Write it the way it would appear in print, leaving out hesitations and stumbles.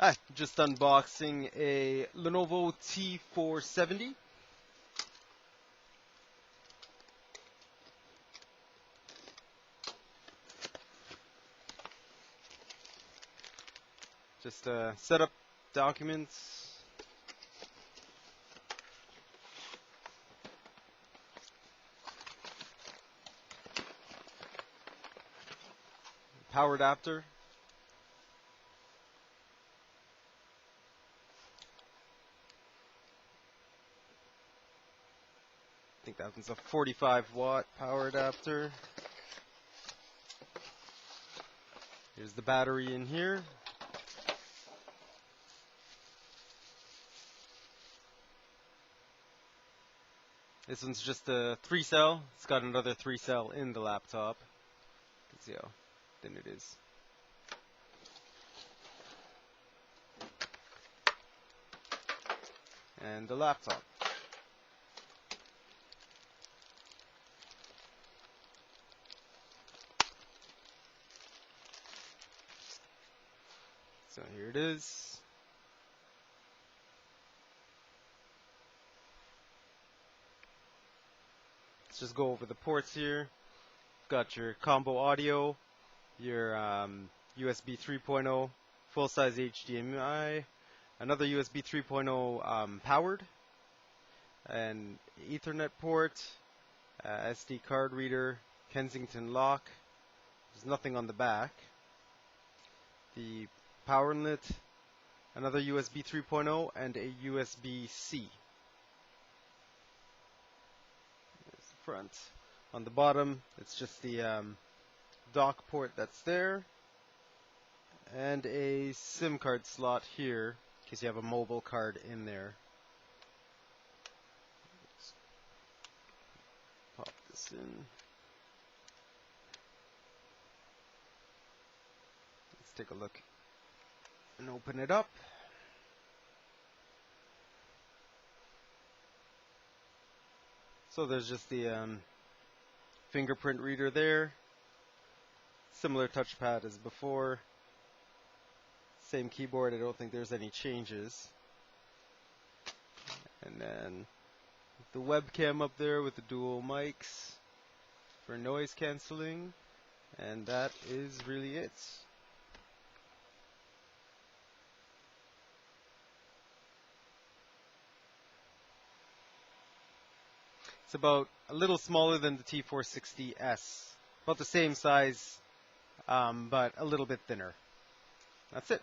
Hi, just unboxing a Lenovo T470. Just setup documents. Power adapter. I think that one's a 45-watt power adapter. Here's the battery in here. This one's just a 3-cell. It's got another 3-cell in the laptop. You can see how thin it is. And the laptop. So here it is. Let's just go over the ports here. Got your combo audio, your USB 3.0, full-size HDMI, another USB 3.0 powered, an Ethernet port, SD card reader, Kensington lock. There's nothing on the back. The power inlet, another USB 3.0, and a USB-C. There's the front. On the bottom, it's just the dock port that's there, and a SIM card slot here, in case you have a mobile card in there. Let's pop this in. Let's take a look and open it up. So there's just the fingerprint reader there. Similar touchpad as before. Same keyboard, I don't think there's any changes. And then the webcam up there with the dual mics for noise cancelling. And that is really it. It's about a little smaller than the T460S. About the same size, but a little bit thinner. That's it.